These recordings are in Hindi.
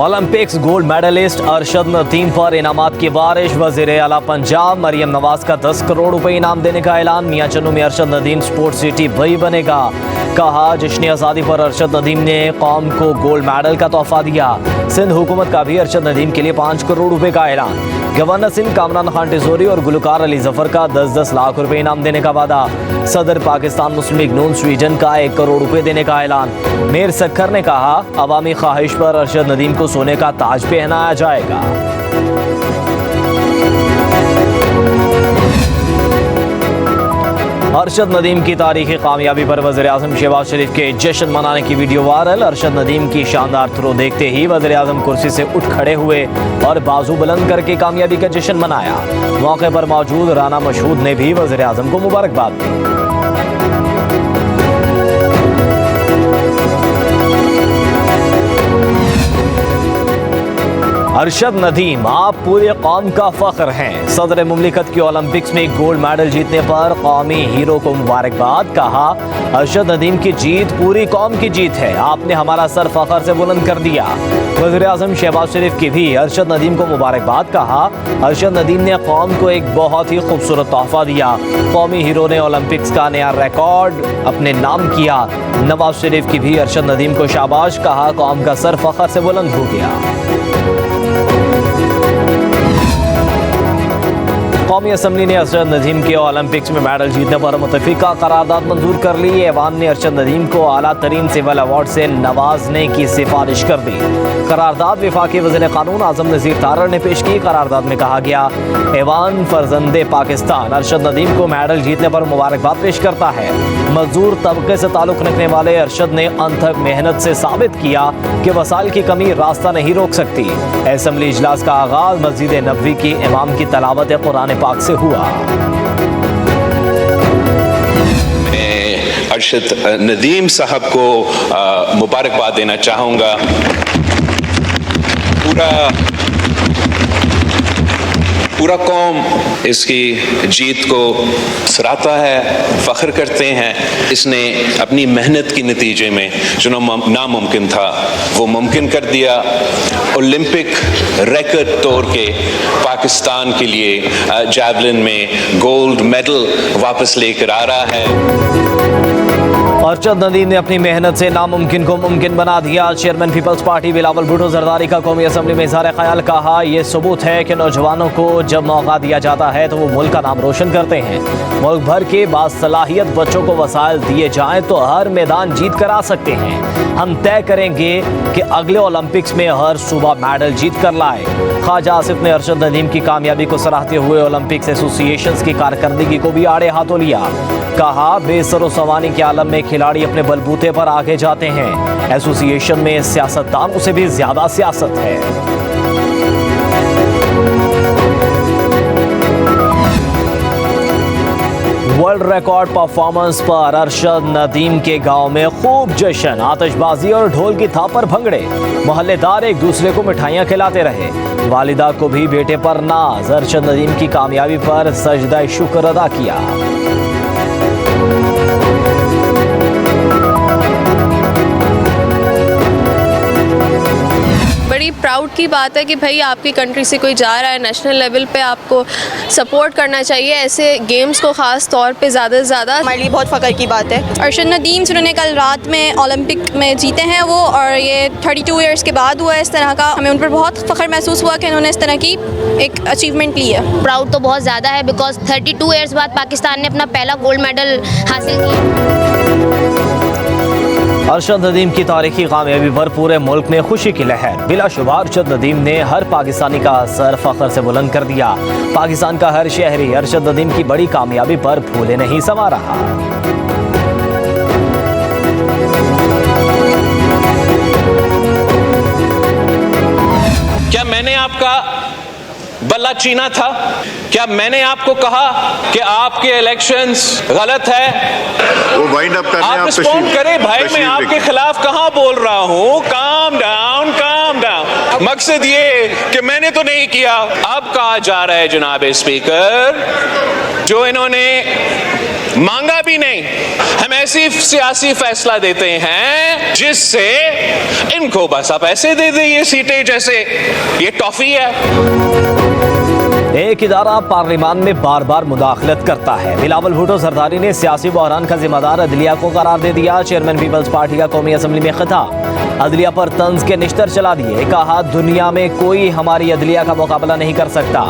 Olympics gold medalist Arshad Nadeem पर इनामात की बारिश। वजीर आला पंजाब मरियम नवाज का 10 करोड़ रुपए इनाम देने का ऐलान। मियां चन्नू में अरशद नदीम स्पोर्ट्स सिटी वही बनेगा। कहा जश्न आज़ादी पर अरशद नदीम ने कौम को गोल्ड मेडल का तोहफा दिया। सिंध हुकूमत का भी अरशद नदीम के लिए 5 करोड़ रुपए का ऐलान। गवर्नर सिंध कामरान खान टिजोरी और गुलकार अली जफर का 10-10 लाख रुपए इनाम देने का वादा। सदर पाकिस्तान मुस्लिम लीग नून स्वीडन का 1 करोड़ रुपए देने का ऐलान। मीर सखर ने कहा अवामी ख्वाहिश पर अरशद नदीम को सोने का ताज पहनाया जाएगा। अरशद नदीम की तारीखी कामयाबी पर वज़ीर आज़म शहबाज शरीफ के जश्न मनाने की वीडियो वायरल। अरशद नदीम की शानदार थ्रो देखते ही वज़ीर आज़म कुर्सी से उठ खड़े हुए और बाजू बुलंद करके कामयाबी का जश्न मनाया। मौके पर मौजूद राना मशहूद ने भी वज़ीर आज़म को मुबारकबाद दी। अरशद नदीम आप पूरे कौम का फख्र हैं। सदर मुमलिकत की ओलंपिक्स में गोल्ड मेडल जीतने पर कौमी हीरो को मुबारकबाद। कहा अरशद नदीम की जीत पूरी कौम की जीत है। आपने हमारा सर फख्र से बुलंद कर दिया। वज़ीर आज़म शहबाज शरीफ की भी अरशद नदीम को मुबारकबाद। कहा अरशद नदीम ने कौम को एक बहुत ही खूबसूरत तोहफा दिया। कौमी हीरो ने ओलंपिक्स का नया रिकॉर्ड अपने नाम किया। नवाज शरीफ की भी अरशद नदीम को शाबाश। कहा कौम का सर फख्र से बुलंद हो गया। कौमी असम्बली ने अरशद नदीम के ओलंपिक्स में मेडल जीतने पर मुतफ़िका करारदाद मंजूर कर ली। ऐवान ने अरशद नदीम को आला तरीन सिविल अवार्ड से नवाजने की सिफारिश कर दी। करारदाद वफाकी वज़ीर क़ानून आज़म नज़ीर तारड़ ने पेश की। करारदाद में कहा गया ऐवान फर्जंदे पाकिस्तान अरशद नदीम को मेडल जीतने पर मुबारकबाद पेश करता है। मजदूर तबके से ताल्लुक़ रखने वाले अरशद ने अनथक मेहनत से साबित किया कि वसाइल की कमी रास्ता नहीं रोक सकती। असम्बली इजलास का आगाज़ मस्जिद नबवी की इमाम की तलावत कुरान पाक से हुआ। मैं अरशद नदीम साहब को मुबारकबाद देना चाहूँगा। पूरा कौम इसकी जीत को सराहता है, फ़ख्र करते हैं। इसने अपनी मेहनत के नतीजे में जो नामुमकिन था वो मुमकिन कर दिया। ओलंपिक रिकॉर्ड तोड़ के पाकिस्तान के लिए जैवलिन में गोल्ड मेडल वापस लेकर आ रहा है। अरशद नदीम ने अपनी मेहनत से नामुमकिन को मुमकिन बना दिया। Chairman Peoples Party Bilawal Bhutto Zardari का कौमी असम्बली में इज़हार ख्याल। कहा यह सबूत है कि नौजवानों को जब मौका दिया जाता है तो वो मुल्क का नाम रोशन करते हैं। मुल्क भर के बासलाहियत बच्चों को वसाइल दिए जाएं तो हर मैदान जीत कर आ सकते हैं। हम तय करेंगे कि अगले ओलंपिक्स में हर सूबा मेडल जीत कर लाए। ख्वाजा आसिफ ने अरशद नदीम की कामयाबी को सराहते हुए ओलंपिक्स एसोसिएशन की कारकर्दगी को भी आड़े हाथों लिया। कहा बेसरो सवानी के आलम में खिलाड़ी अपने बलबूते पर आगे जाते हैं। एसोसिएशन में सियासतदानों से भी ज्यादा सियासत है। वर्ल्ड रिकॉर्ड परफॉर्मेंस पर अरशद नदीम के गांव में खूब जश्न, आतिशबाजी और ढोल की थाप पर भंगड़े। मोहल्लेदार एक दूसरे को मिठाइयां खिलाते रहे। वालिदा को भी बेटे पर नाज। अरशद नदीम की कामयाबी पर सजदा शुक्र अदा किया। बड़ी प्राउड की बात है कि भाई आपकी कंट्री से कोई जा रहा है नेशनल लेवल पे, आपको सपोर्ट करना चाहिए ऐसे गेम्स को ख़ास तौर पे ज़्यादा से ज़्यादा। हमारे लिए बहुत फ़ख्र की बात है। अरशद नदीम जिन्होंने कल रात में ओलंपिक में जीते हैं वो, और ये 32 ईयर्स के बाद हुआ है इस तरह का। हमें उन पर बहुत फ़ख्र महसूस हुआ कि उन्होंने इस तरह की एक अचीवमेंट ली है। प्राउड तो बहुत ज़्यादा है बिकॉज 32 ईयर्स बाद पाकिस्तान ने अपना पहला गोल्ड मेडल हासिल किया। अरशद नदीम की तारीखी कामयाबी पर पूरे मुल्क में खुशी की लहर। बिलाशुबा अरशद नदीम ने हर पाकिस्तानी का सर फख्र से बुलंद कर दिया। पाकिस्तान का हर शहरी अरशद नदीम की बड़ी कामयाबी पर फूले नहीं समा रहा। क्या मैंने आपका बल्ला चीना था? क्या मैंने आपको कहा कि आपके इलेक्शंस गलत है? वो वाइंड अप करने आप रिस्पॉन्ड करें भाई, मैं आपके खिलाफ कहां बोल रहा हूं? Calm down, calm down. मकसद ये कि मैंने तो नहीं किया। अब कहा जा रहा है जनाब स्पीकर, जो इन्होंने मांगा भी नहीं, हम ऐसी सियासी फैसला देते हैं जिससे इनको बस आप ऐसे दे दें ये सीटें जैसे ये टॉफी है। एक इदारा पार्लियामान में बार बार मुदाखलत करता है। बिलावल भुट्टो जरदारी ने सियासी बहरान का जिम्मेदार अदलिया को करार दे दिया। चेयरमैन पीपल्स पार्टी का कौमी असम्बली में खिताब, अदलिया पर तंज के निश्तर चला दिए। कहा, दुनिया में कोई हमारी अदलिया का मुकाबला नहीं कर सकता।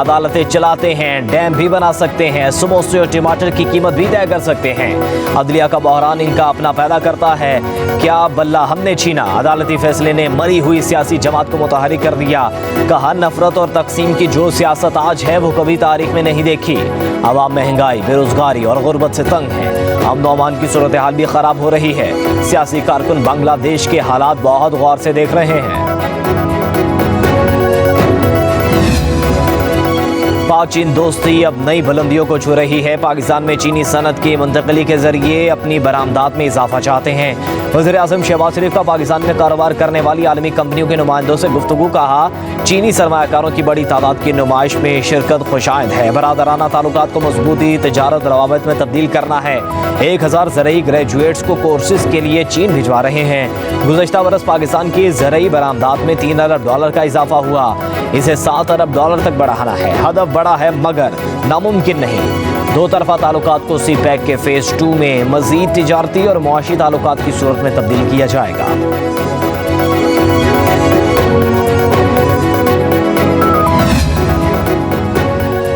अदालतें चलाते हैं, डैम भी बना सकते हैं, समोसे और टमाटर की कीमत भी तय कर सकते हैं। अदलिया का बहरान इनका अपना पैदा करता है। क्या बल्ला हमने छीना? अदालती फैसले ने मरी हुई सियासी जमात को मुतहरिक कर दिया। कहा, नफरत और तकसीम की जो सियासत आज है वो कभी तारीख में नहीं देखी। अवाम महंगाई, बेरोजगारी और गुर्बत से तंग है। अमन अमान की सूरत हाल भी खराब हो रही है। सियासी कारकुन बांग्लादेश के हालात बहुत गौर से देख रहे हैं। पाक चीन दोस्ती अब नई बुलंदियों को छू रही है। पाकिस्तान में चीनी सनत की मुंतकली के जरिए अपनी बरामदात में इजाफा चाहते हैं। वज़ीर आज़म शहबाज शरीफ का पाकिस्तान में कारोबार करने वाली आलमी कंपनियों के नुमाइंदों से गुफ्तगू। कहा, चीनी सरमायाकारों की बड़ी तादाद की नुमाइश में शिरकत खुशाइंद है। बरादराना ताल्लुकात को मजबूती, तिजारत रवाबत में तब्दील करना है। 1000 ज़रई ग्रेजुएट्स को कोर्सेज के लिए चीन भिजवा रहे हैं। गुज़श्ता बरस पाकिस्तान की ज़रई बरामदात में $3 अरब का इजाफा हुआ। इसे $7 अरब तक बढ़ाना है। हदफ बड़ा है मगर नामुमकिन नहीं। दो तरफा ताल्लुकात को सी पैक के फेज 2 में मजीद तिजारती और मुआशी ताल्लुकात की सूरत में तब्दील किया जाएगा।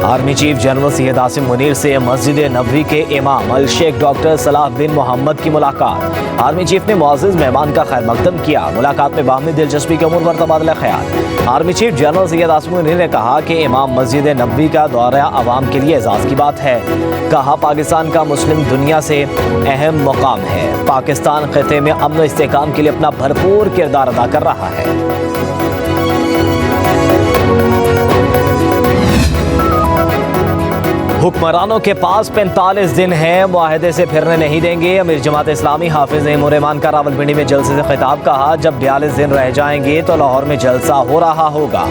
Army chief general Syed Asim Munir से मस्जिद नबवी के इमाम अल शेख डॉक्टर सलाह बिन मोहम्मद की मुलाकात। आर्मी चीफ ने मुअज़्ज़िज़ मेहमान का खैर मकदम किया। मुलाकात में बाहमी दिलचस्पी के उमूर पर तबादला ख्याल। Army chief general Syed Asim Munir ने कहा कि इमाम मस्जिद नबवी का दौरा अवाम के लिए एजाज़ की बात है। कहा, पाकिस्तान का मुस्लिम दुनिया से अहम मुकाम है। पाकिस्तान खिते में अमन व इस्तेहकाम के लिए अपना भरपूर किरदार अदा कर रहा है। हुक्मरानों के पास 45 दिन हैं, मुआहदे से फिरने नहीं देंगे। अमीर जमात इस्लामी हाफिज इमरान का रावलपिंडी में जलसे से खिताब। कहा, जब 42 दिन रह जाएंगे तो लाहौर में जलसा हो रहा होगा।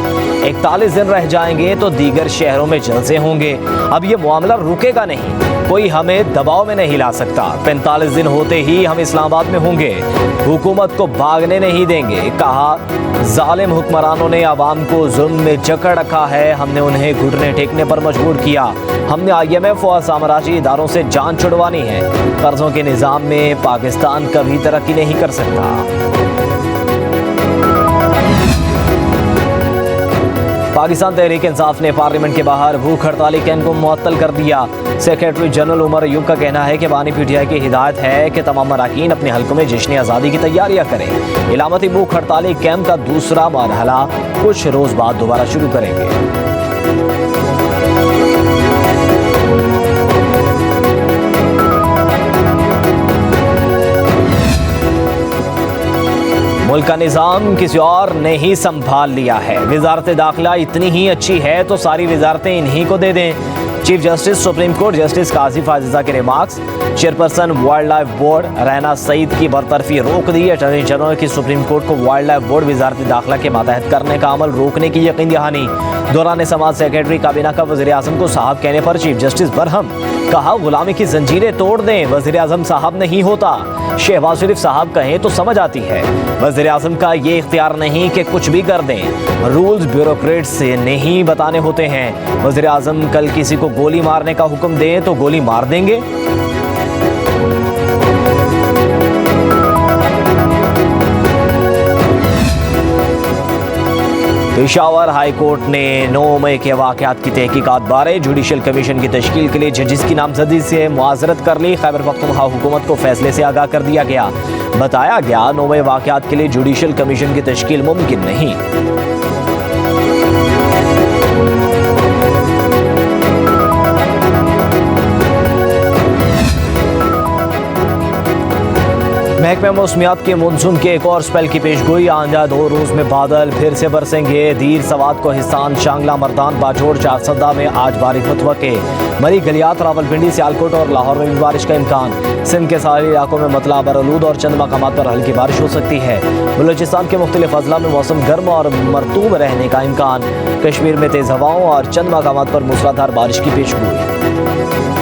41 दिन रह जाएंगे तो दीगर शहरों में जलसे होंगे। अब ये मामला रुकेगा नहीं, कोई हमें दबाव में नहीं ला सकता। 45 दिन होते ही हम इस्लामाबाद में होंगे, हुकूमत को भागने नहीं देंगे। कहा, जालिम हुक्मरानों ने आवाम को जुल्म में जकड़ रखा है। हमने उन्हें घुटने टेकने पर मजबूर किया। हमने IMF और साम्राज्यी इदारों से जान छुड़वानी है। कर्जों के निज़ाम में पाकिस्तान कभी तरक्की नहीं कर सकता। पाकिस्तान तहरीक इंसाफ ने पार्लियामेंट के बाहर भूख हड़ताली कैंप को मुअत्तल कर दिया। सेक्रेटरी जनरल उमर अयूब का कहना है कि बानी PTI की हिदायत है कि तमाम अरकान अपने हल्कों में जश्न आज़ादी की तैयारियां करें। इलामती भूख हड़ताली कैंप का दूसरा मरहला कुछ रोज बाद दोबारा शुरू करेंगे। मुल्क का निज़ाम किसी और ने ही संभाल लिया है। वजारत दाखिला इतनी ही अच्छी है तो सारी वजारतें इन्हीं को दे दें। Chief justice supreme court justice Qazi फाजिजा के remarks. Chairperson wild life board Raina Saeed की बरतरफी रोक दी। अटॉर्नी जनरल की सुप्रीम कोर्ट को वाइल्ड लाइफ बोर्ड वजारत दाखिला के मातहत करने का अमल रोकने की यकीन दहानी। दौरान समाज सेक्रेटरी काबीना का वज़ीर आज़म को साहब कहने पर चीफ जस्टिस बरहम। कहा, गुलामी की जंजीरें तोड़ दें, वज़ीर आज़म साहब नहीं होता। शहबाज शरीफ साहब कहें तो समझ आती है। वज़ीर आज़म का ये इख्तियार नहीं कि कुछ भी कर दें। रूल्स ब्यूरोक्रेट्स से नहीं बताने होते हैं। वज़ीर आज़म कल किसी को गोली मारने का हुक्म दें तो गोली मार देंगे। पेशावर हाई कोर्ट ने 9 मई के वाक़यात की तहकीकात बारे जुडिशल कमीशन की तश्कील के लिए जजिस की नामजदगी से मुआज़रत कर ली। खैबर पख्तूनख्वा हुकूमत को फैसले से आगाह कर दिया गया। बताया गया 9 मई वाक़यात के लिए जुडिशल कमीशन की तश्कील मुमकिन नहीं। महकमा मौसमियात के मानसून के एक और स्पेल की पेशगोई। आइंदा 2 रोज में बादल फिर से बरसेंगे। दीर सवात को हिस्सान शांगला मर्दान बाजोड़ चारसदा में आज बारिश मुतवक्के। मरी गलियात रावलपिंडी सियालकोट और लाहौर में भी बारिश का इम्कान। सिंध के सारे इलाकों में मतला बरलूद और चंद मकामात पर हल्की बारिश हो सकती है। बलूचिस्तान के मुख्तलिफ अजला में मौसम गर्म और मरतूब रहने का इम्कान। कश्मीर में तेज हवाओं और चंद मकामात पर मूसलाधार बारिश की पेशगोई।